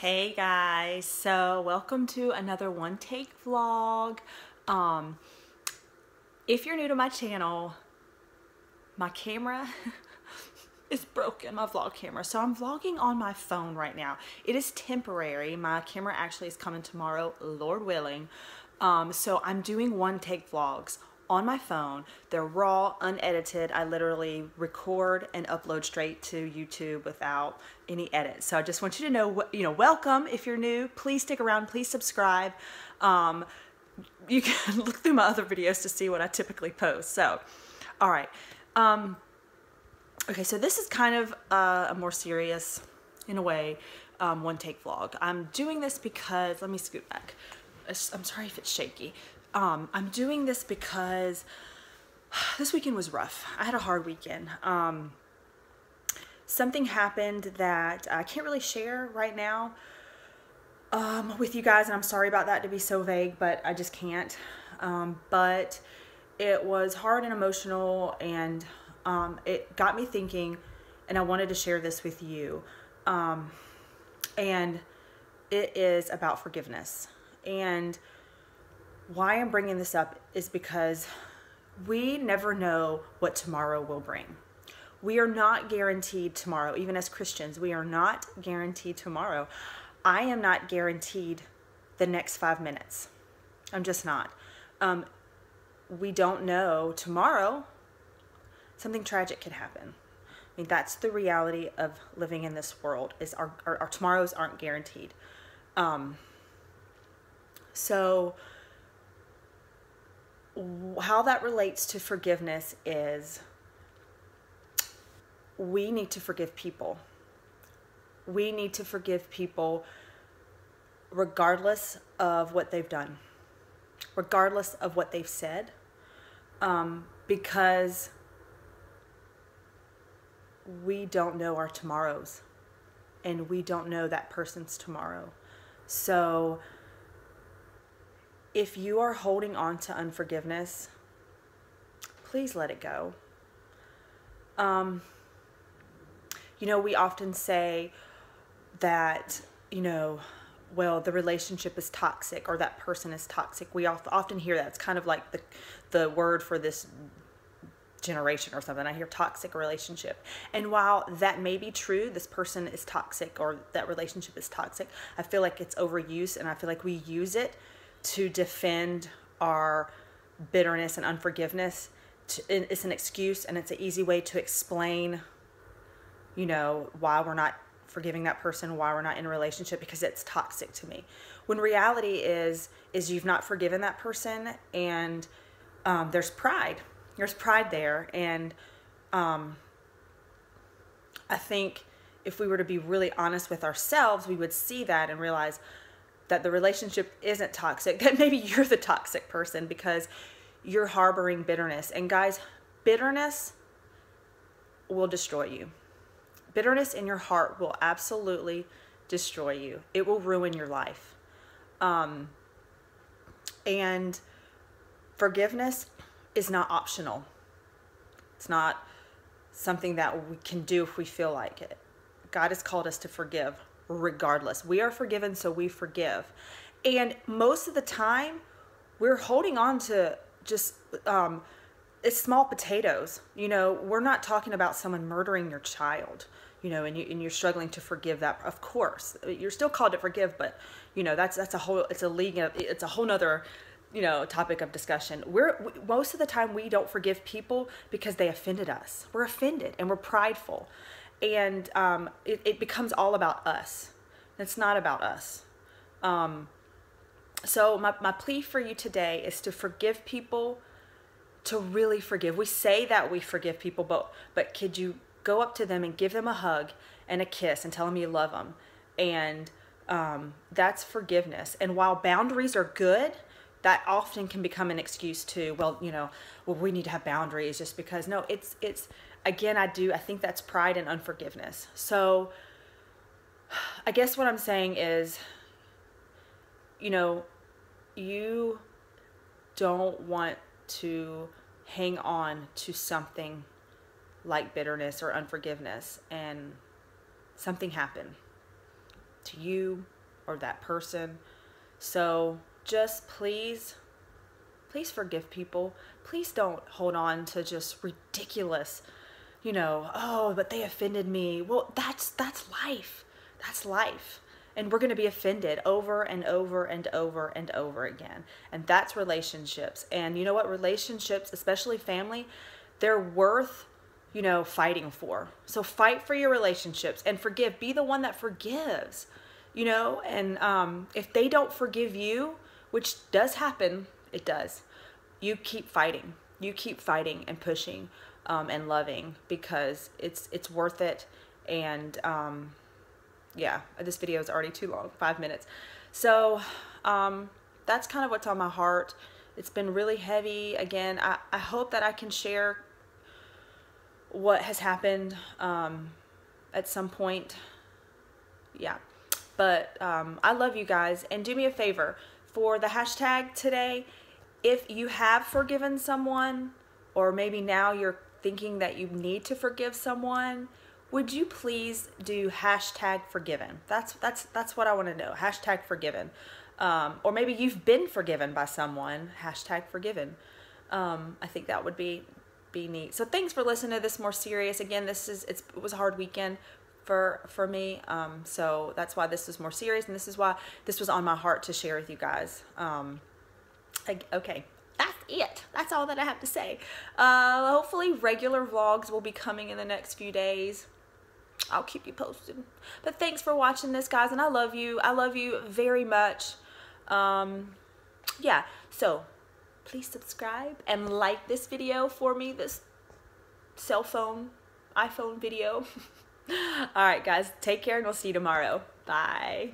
Hey guys, so welcome to another one take vlog. If you're new to my channel, my camera is broken, my vlog camera. So I'm vlogging on my phone right now. It is temporary. My camera actually is coming tomorrow, Lord willing. So I'm doing one take vlogs on my phone. They're raw, unedited. I literally record and upload straight to YouTube without any edits. So I just want you to know, welcome if you're new. Please stick around. Please subscribe. You can look through my other videos to see what I typically post. So, all right. Okay, so this is kind of a more serious, in a way, one take vlog. I'm doing this because, let me scoot back. I'm sorry if it's shaky. I'm doing this because this weekend was rough. I had a hard weekend. Something happened that I can't really share right now with you guys, and I'm sorry about that to be so vague, but I just can't. But it was hard and emotional, and it got me thinking, and I wanted to share this with you. And it is about forgiveness. And why I'm bringing this up is because we never know what tomorrow will bring. We are not guaranteed tomorrow. Even as Christians, we are not guaranteed tomorrow. I am not guaranteed the next 5 minutes. I'm just not. We don't know tomorrow. Something tragic could happen. I mean, that's the reality of living in this world, is our tomorrows aren't guaranteed. So how that relates to forgiveness is we need to forgive people. We need to forgive people regardless of what they've done, regardless of what they've said, because we don't know our tomorrows, and we don't know that person's tomorrow. So if you are holding on to unforgiveness, please let it go. We often say that, well, the relationship is toxic, or that person is toxic. We often hear that. It's kind of like the word for this generation or something. I hear toxic relationship. And while that may be true, this person is toxic, or that relationship is toxic, I feel like it's overused, and I feel like we use it to defend our bitterness and unforgiveness. It's an excuse, and it's an easy way to explain, why we're not forgiving that person, why we're not in a relationship, because it's toxic to me. When reality is you've not forgiven that person, and there's pride. There's pride there, and I think if we were to be really honest with ourselves, we would see that and realize that the relationship isn't toxic, that maybe you're the toxic person because you're harboring bitterness. And guys, bitterness will destroy you. Bitterness in your heart will absolutely destroy you. It will ruin your life. And forgiveness is not optional. It's not something that we can do if we feel like it. God has called us to forgive regardless. We are forgiven, so we forgive. And most of the time, we're holding on to just it's small potatoes. We're not talking about someone murdering your child, and you're struggling to forgive that. Of course, you're still called to forgive, but that's a whole, it's a whole nother topic of discussion. Most of the time we don't forgive people because they offended us. We're offended and we're prideful, and it becomes all about us. It's not about us. So my plea for you today is to forgive people, to really forgive. We say that we forgive people, but could you go up to them and give them a hug and a kiss and tell them you love them? And that's forgiveness. And while boundaries are good, that often can become an excuse too. Well, we need to have boundaries just because. No, it's again, I think that's pride and unforgiveness. So I guess what I'm saying is, you don't want to hang on to something like bitterness or unforgiveness, and something happened to you or that person. So just please forgive people. Please don't hold on to just ridiculous, oh, but they offended me. Well, that's life. That's life. And we're going to be offended over and over and over and over again. And that's relationships. And you know what? Relationships, especially family, they're worth, fighting for. So fight for your relationships and forgive. Be the one that forgives, and if they don't forgive you, which does happen, it does, you keep fighting. You keep fighting and pushing and loving, because it's worth it. And yeah, this video is already too long, 5 minutes. So that's kind of what's on my heart. It's been really heavy. Again, I hope that I can share what has happened at some point. Yeah, but I love you guys. And do me a favor, for the hashtag today, if you have forgiven someone, or maybe now you're thinking that you need to forgive someone, would you please do hashtag forgiven? That's what I want to know. Hashtag forgiven. Or maybe you've been forgiven by someone. Hashtag forgiven. I think that would be neat. So thanks for listening to this more serious. Again, it was a hard weekend for me. So that's why this is more serious, and this is why this was on my heart to share with you guys. Okay. That's it. That's all that I have to say. Hopefully regular vlogs will be coming in the next few days. I'll keep you posted. But thanks for watching this, guys, and I love you. I love you very much. Yeah, so please subscribe and like this video for me, this iPhone video. All right, guys, take care, and we'll see you tomorrow. Bye.